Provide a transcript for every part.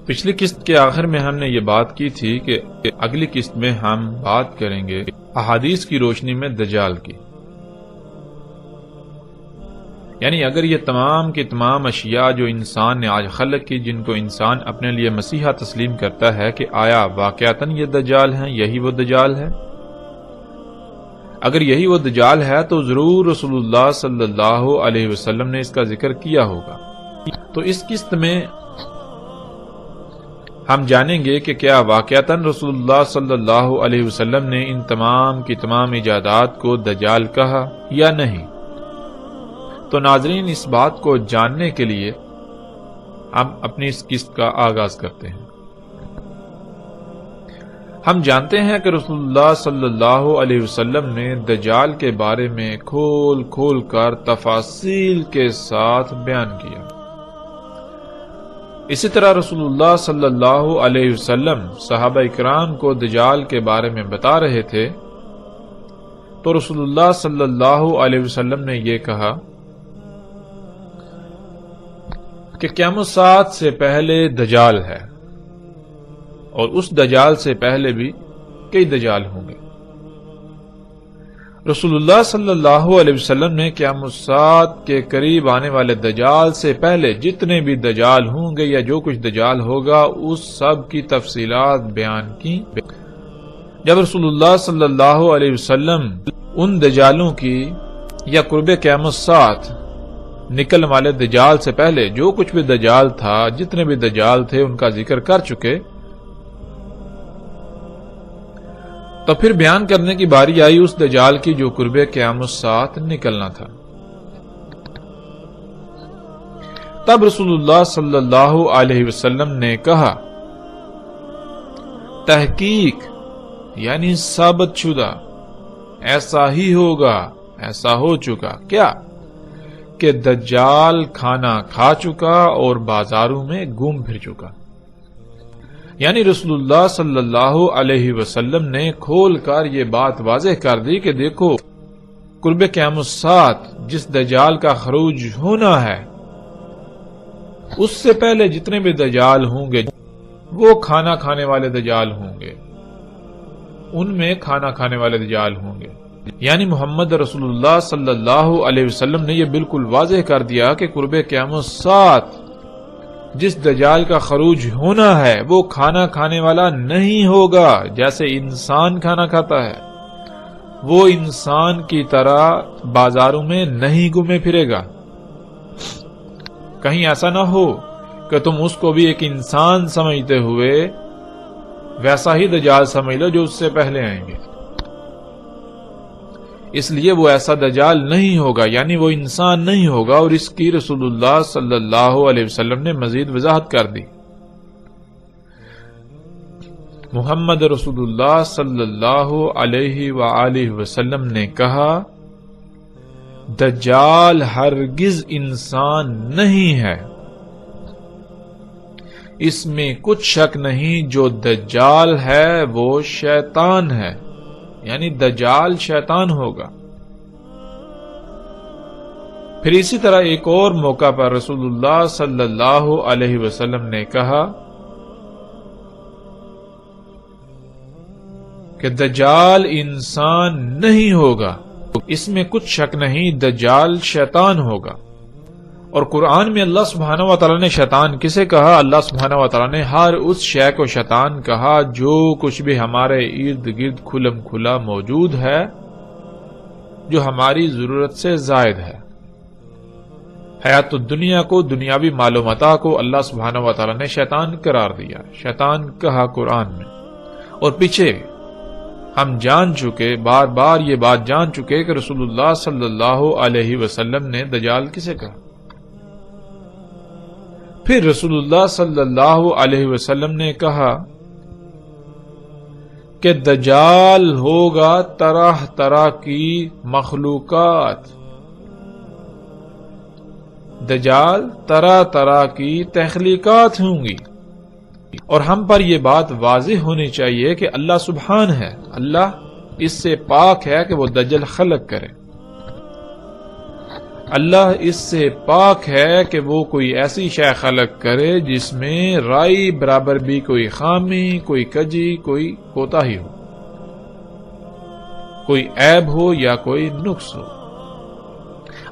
پچھلی قسط کے آخر میں ہم نے یہ بات کی تھی کہ اگلی قسط میں ہم بات کریں گے احادیث کی روشنی میں دجال کی، یعنی اگر یہ تمام کی تمام اشیاء جو انسان نے آج خلق کی، جن کو انسان اپنے لیے مسیحا تسلیم کرتا ہے کہ آیا واقعتاً یہ دجال ہیں، یہی وہ دجال ہے؟ اگر یہی وہ دجال ہے تو ضرور رسول اللہ صلی اللہ علیہ وسلم نے اس کا ذکر کیا ہوگا۔ تو اس قسط میں ہم جانیں گے کہ کیا واقعتاً رسول اللہ صلی اللہ علیہ وسلم نے ان تمام کی تمام ایجادات کو دجال کہا یا نہیں۔ تو ناظرین، اس بات کو جاننے کے لیے ہم اپنی اس قسط کا آغاز کرتے ہیں۔ ہم جانتے ہیں کہ رسول اللہ صلی اللہ علیہ وسلم نے دجال کے بارے میں کھول کھول کر تفاصیل کے ساتھ بیان کیا۔ اسی طرح رسول اللہ صلی اللہ علیہ وسلم صحابہ اکرام کو دجال کے بارے میں بتا رہے تھے تو رسول اللہ صلی اللہ علیہ وسلم نے یہ کہا کہ قیامت ساعت سے پہلے دجال ہے، اور اس دجال سے پہلے بھی کئی دجال ہوں گے۔ رسول اللہ صلی اللہ علیہ وسلم نے قیامت ساعت کے قریب آنے والے دجال سے پہلے جتنے بھی دجال ہوں گے یا جو کچھ دجال ہوگا اس سب کی تفصیلات بیان کی۔ جب رسول اللہ صلی اللہ علیہ وسلم ان دجالوں کی یا قرب قیامت ساعت نکلنے والے دجال سے پہلے جو کچھ بھی دجال تھا، جتنے بھی دجال تھے، ان کا ذکر کر چکے، تو پھر بیان کرنے کی باری آئی اس دجال کی جو قرب قیامت ساعت نکلنا تھا۔ تب رسول اللہ صلی اللہ علیہ وسلم نے کہا، تحقیق یعنی ثابت شدہ، ایسا ہی ہوگا، ایسا ہو چکا کیا کہ دجال کھانا کھا چکا اور بازاروں میں گھوم پھر چکا۔ یعنی رسول اللہ صلی اللہ علیہ وسلم نے کھول کر یہ بات واضح کر دی کہ دیکھو، قرب قیامت ساعت جس دجال کا خروج ہونا ہے، اس سے پہلے جتنے بھی دجال ہوں گے وہ کھانا کھانے والے دجال ہوں گے، ان میں کھانا کھانے والے دجال ہوں گے۔ یعنی محمد رسول اللہ صلی اللہ علیہ وسلم نے یہ بالکل واضح کر دیا کہ قرب قیامت ساعت جس دجال کا خروج ہونا ہے وہ کھانا کھانے والا نہیں ہوگا جیسے انسان کھانا کھاتا ہے، وہ انسان کی طرح بازاروں میں نہیں گھومے پھرے گا۔ کہیں ایسا نہ ہو کہ تم اس کو بھی ایک انسان سمجھتے ہوئے ویسا ہی دجال سمجھ لو جو اس سے پہلے آئیں گے۔ اس لیے وہ ایسا دجال نہیں ہوگا، یعنی وہ انسان نہیں ہوگا، اور اس کی رسول اللہ صلی اللہ علیہ وسلم نے مزید وضاحت کر دی۔ محمد رسول اللہ صلی اللہ علیہ وآلہ وسلم نے کہا، دجال ہرگز انسان نہیں ہے، اس میں کچھ شک نہیں، جو دجال ہے وہ شیطان ہے، یعنی دجال شیطان ہوگا۔ پھر اسی طرح ایک اور موقع پر رسول اللہ صلی اللہ علیہ وسلم نے کہا کہ دجال انسان نہیں ہوگا، اس میں کچھ شک نہیں، دجال شیطان ہوگا۔ اور قرآن میں اللہ سبحانہ و تعالیٰ نے شیطان کسے کہا؟ اللہ سبحانہ و تعالیٰ نے ہر اس شے کو شیطان کہا جو کچھ بھی ہمارے ارد گرد کھلم کھلا موجود ہے، جو ہماری ضرورت سے زائد ہے۔ حیات الدنیا کو، دنیاوی معلومات کو اللہ سبحانہ و تعالیٰ نے شیطان قرار دیا، شیطان کہا قرآن میں۔ اور پیچھے ہم جان چکے، بار بار یہ بات جان چکے کہ رسول اللہ صلی اللہ علیہ وسلم نے دجال کسے کہا۔ پھر رسول اللہ صلی اللہ علیہ وسلم نے کہا کہ دجال ہوگا طرح طرح کی مخلوقات، دجال طرح طرح کی تخلیقات ہوں گی، اور ہم پر یہ بات واضح ہونی چاہیے کہ اللہ سبحان ہے، اللہ اس سے پاک ہے کہ وہ دجال خلق کرے۔ اللہ اس سے پاک ہے کہ وہ کوئی ایسی شے خلق کرے جس میں رائی برابر بھی کوئی خامی، کوئی کجی، کوئی کوتاہی ہو، کوئی عیب ہو یا کوئی نقص ہو۔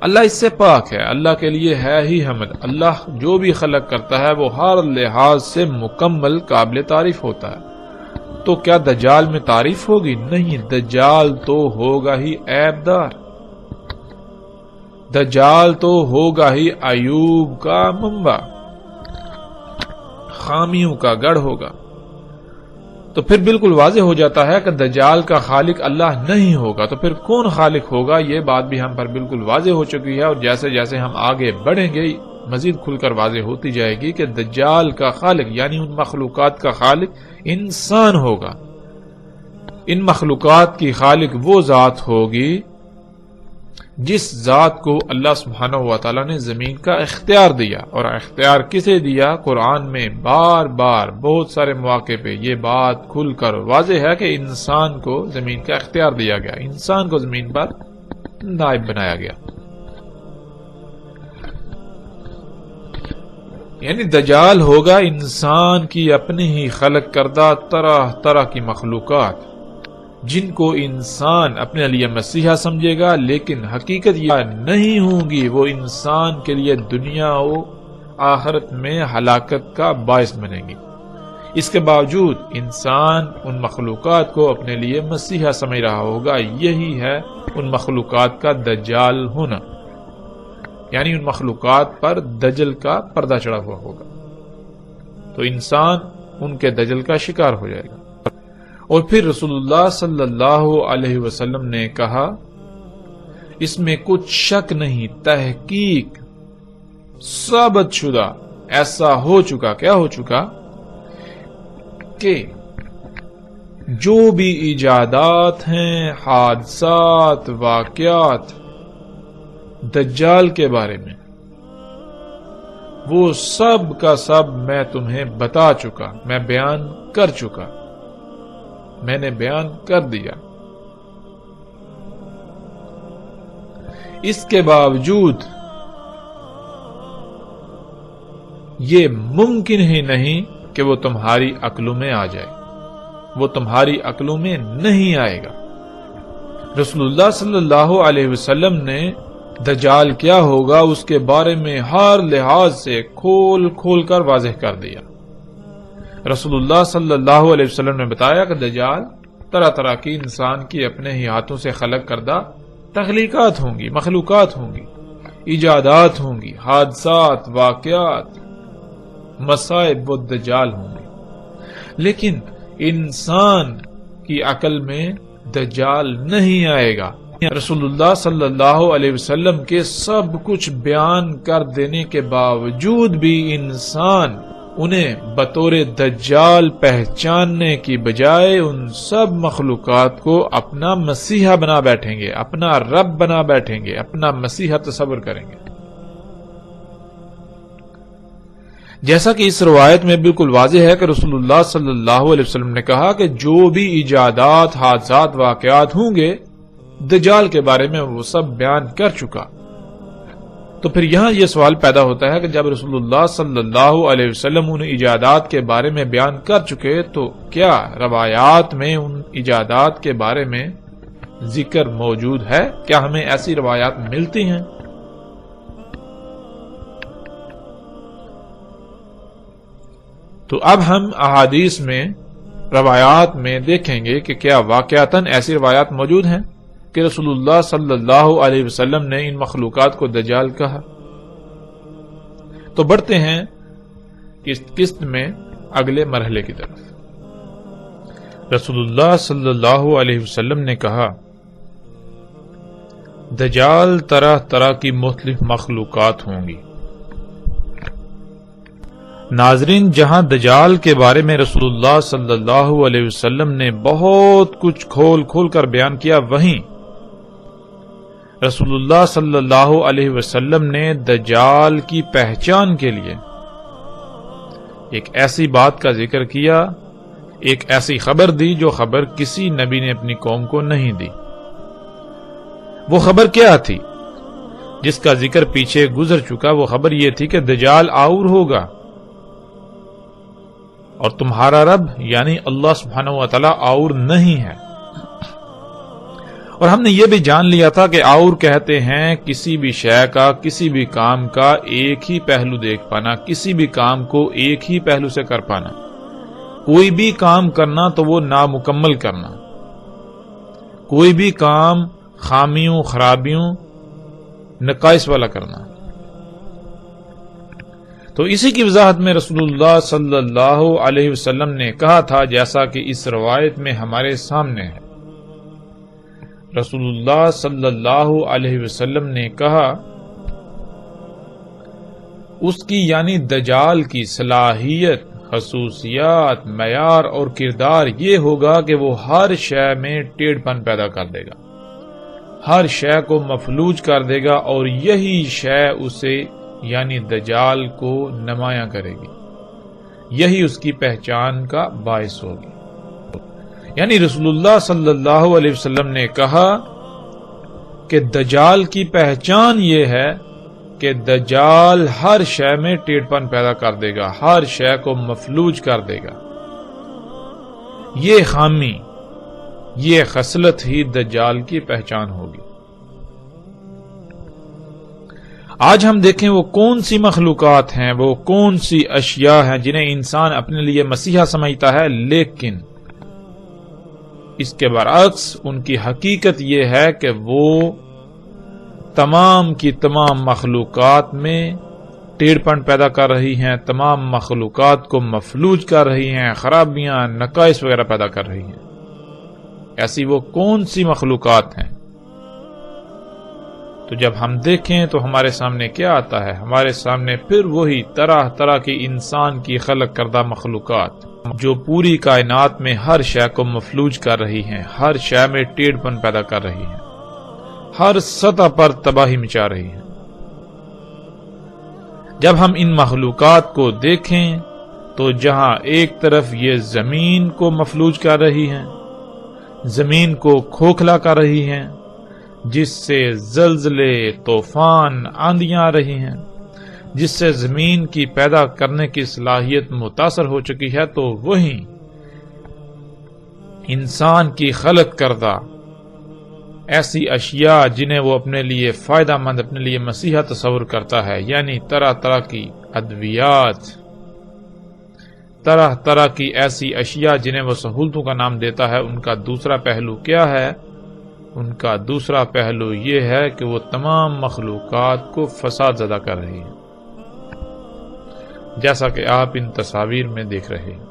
اللہ اس سے پاک ہے، اللہ کے لیے ہے ہی حمد۔ اللہ جو بھی خلق کرتا ہے وہ ہر لحاظ سے مکمل قابل تعریف ہوتا ہے۔ تو کیا دجال میں تعریف ہوگی؟ نہیں، دجال تو ہوگا ہی عیب دار، دجال تو ہوگا ہی عیوب کا منبع، خامیوں کا گڑھ ہوگا۔ تو پھر بالکل واضح ہو جاتا ہے کہ دجال کا خالق اللہ نہیں ہوگا، تو پھر کون خالق ہوگا؟ یہ بات بھی ہم پر بالکل واضح ہو چکی ہے، اور جیسے جیسے ہم آگے بڑھیں گے مزید کھل کر واضح ہوتی جائے گی کہ دجال کا خالق یعنی ان مخلوقات کا خالق انسان ہوگا۔ ان مخلوقات کی خالق وہ ذات ہوگی جس ذات کو اللہ سبحانہ و تعالی نے زمین کا اختیار دیا، اور اختیار کسے دیا؟ قرآن میں بار بار بہت سارے مواقع پہ یہ بات کھل کر واضح ہے کہ انسان کو زمین کا اختیار دیا گیا، انسان کو زمین پر نائب بنایا گیا۔ یعنی دجال ہوگا انسان کی اپنے ہی خلق کردہ طرح طرح کی مخلوقات، جن کو انسان اپنے لیے مسیحا سمجھے گا، لیکن حقیقت یہ نہیں ہوں گی، وہ انسان کے لیے دنیا و آخرت میں ہلاکت کا باعث بنے گی۔ اس کے باوجود انسان ان مخلوقات کو اپنے لیے مسیحا سمجھ رہا ہوگا۔ یہی ہے ان مخلوقات کا دجال ہونا، یعنی ان مخلوقات پر دجل کا پردہ چڑھا ہوا ہوگا، تو انسان ان کے دجل کا شکار ہو جائے گا۔ اور پھر رسول اللہ صلی اللہ علیہ وسلم نے کہا، اس میں کچھ شک نہیں، تحقیق ثابت شدہ ایسا ہو چکا، کیا ہو چکا کہ جو بھی ایجادات ہیں، حادثات، واقعات دجال کے بارے میں، وہ سب کا سب میں تمہیں بتا چکا، میں بیان کر چکا، میں نے بیان کر دیا۔ اس کے باوجود یہ ممکن ہی نہیں کہ وہ تمہاری عقلوں میں آ جائے، وہ تمہاری عقلوں میں نہیں آئے گا۔ رسول اللہ صلی اللہ علیہ وسلم نے دجال کیا ہوگا اس کے بارے میں ہر لحاظ سے کھول کھول کر واضح کر دیا۔ رسول اللہ صلی اللہ علیہ وسلم نے بتایا کہ دجال طرح طرح کی انسان کی اپنے ہی ہاتھوں سے خلق کردہ تخلیقات ہوں گی، مخلوقات ہوں گی، ایجادات ہوں گی، حادثات، واقعات، مصائب و دجال ہوں گے، لیکن انسان کی عقل میں دجال نہیں آئے گا۔ رسول اللہ صلی اللہ علیہ وسلم کے سب کچھ بیان کر دینے کے باوجود بھی انسان انہیں بطور دجال پہچاننے کی بجائے ان سب مخلوقات کو اپنا مسیحا بنا بیٹھیں گے، اپنا رب بنا بیٹھیں گے، اپنا مسیحا تصور کریں گے۔ جیسا کہ اس روایت میں بالکل واضح ہے کہ رسول اللہ صلی اللہ علیہ وسلم نے کہا کہ جو بھی ایجادات، حادثات، واقعات ہوں گے دجال کے بارے میں وہ سب بیان کر چکا۔ تو پھر یہاں یہ سوال پیدا ہوتا ہے کہ جب رسول اللہ صلی اللہ علیہ وسلم ان ایجادات کے بارے میں بیان کر چکے تو کیا روایات میں ان ایجادات کے بارے میں ذکر موجود ہے؟ کیا ہمیں ایسی روایات ملتی ہیں؟ تو اب ہم احادیث میں، روایات میں دیکھیں گے کہ کیا واقعتاً ایسی روایات موجود ہیں کہ رسول اللہ صلی اللہ علیہ وسلم نے ان مخلوقات کو دجال کہا۔ تو بڑھتے ہیں قسط میں اگلے مرحلے کی طرف۔ رسول اللہ صلی اللہ علیہ وسلم نے کہا، دجال طرح طرح کی مختلف مخلوقات ہوں گی۔ ناظرین، جہاں دجال کے بارے میں رسول اللہ صلی اللہ علیہ وسلم نے بہت کچھ کھول کھول کر بیان کیا، وہیں رسول اللہ صلی اللہ علیہ وسلم نے دجال کی پہچان کے لیے ایک ایسی بات کا ذکر کیا، ایک ایسی خبر دی جو خبر کسی نبی نے اپنی قوم کو نہیں دی۔ وہ خبر کیا تھی؟ جس کا ذکر پیچھے گزر چکا، وہ خبر یہ تھی کہ دجال آور ہوگا، اور تمہارا رب یعنی اللہ سبحانہ و تعالی آور نہیں ہے۔ اور ہم نے یہ بھی جان لیا تھا کہ آور کہتے ہیں کسی بھی شے کا، کسی بھی کام کا ایک ہی پہلو دیکھ پانا، کسی بھی کام کو ایک ہی پہلو سے کر پانا، کوئی بھی کام کرنا تو وہ نامکمل کرنا، کوئی بھی کام خامیوں، خرابیوں، نقائص والا کرنا۔ تو اسی کی وضاحت میں رسول اللہ صلی اللہ علیہ وسلم نے کہا تھا، جیسا کہ اس روایت میں ہمارے سامنے ہے۔ رسول اللہ صلی اللہ علیہ وسلم نے کہا، اس کی یعنی دجال کی صلاحیت، خصوصیات، معیار اور کردار یہ ہوگا کہ وہ ہر شے میں ٹیڑھ پن پیدا کر دے گا، ہر شے کو مفلوج کر دے گا، اور یہی شے اسے یعنی دجال کو نمایاں کرے گی، یہی اس کی پہچان کا باعث ہوگی۔ یعنی رسول اللہ صلی اللہ علیہ وسلم نے کہا کہ دجال کی پہچان یہ ہے کہ دجال ہر شے میں ٹیڑھ پن پیدا کر دے گا، ہر شے کو مفلوج کر دے گا۔ یہ خامی، یہ خصلت ہی دجال کی پہچان ہوگی۔ آج ہم دیکھیں وہ کون سی مخلوقات ہیں، وہ کون سی اشیاء ہیں جنہیں انسان اپنے لیے مسیحا سمجھتا ہے، لیکن اس کے برعکس ان کی حقیقت یہ ہے کہ وہ تمام کی تمام مخلوقات میں ٹیڑھ پن پیدا کر رہی ہیں، تمام مخلوقات کو مفلوج کر رہی ہیں، خرابیاں، نقائص وغیرہ پیدا کر رہی ہیں۔ ایسی وہ کون سی مخلوقات ہیں؟ تو جب ہم دیکھیں تو ہمارے سامنے کیا آتا ہے؟ ہمارے سامنے پھر وہی طرح طرح کی انسان کی خلق کردہ مخلوقات جو پوری کائنات میں ہر شے کو مفلوج کر رہی ہیں، ہر شے میں ٹیڑھ پن پیدا کر رہی ہیں، ہر سطح پر تباہی مچا رہی ہیں۔ جب ہم ان مخلوقات کو دیکھیں تو جہاں ایک طرف یہ زمین کو مفلوج کر رہی ہیں، زمین کو کھوکھلا کر رہی ہیں، جس سے زلزلے، طوفان، آندیاں آ رہی ہیں، جس سے زمین کی پیدا کرنے کی صلاحیت متاثر ہو چکی ہے، تو وہیں انسان کی خلق کردہ ایسی اشیاء جنہیں وہ اپنے لیے فائدہ مند، اپنے لیے مسیحا تصور کرتا ہے، یعنی طرح طرح کی ادویات، طرح طرح کی ایسی اشیاء جنہیں وہ سہولتوں کا نام دیتا ہے، ان کا دوسرا پہلو کیا ہے؟ ان کا دوسرا پہلو یہ ہے کہ وہ تمام مخلوقات کو فساد زدہ کر رہی ہے، جیسا کہ آپ ان تصاویر میں دیکھ رہے ہیں۔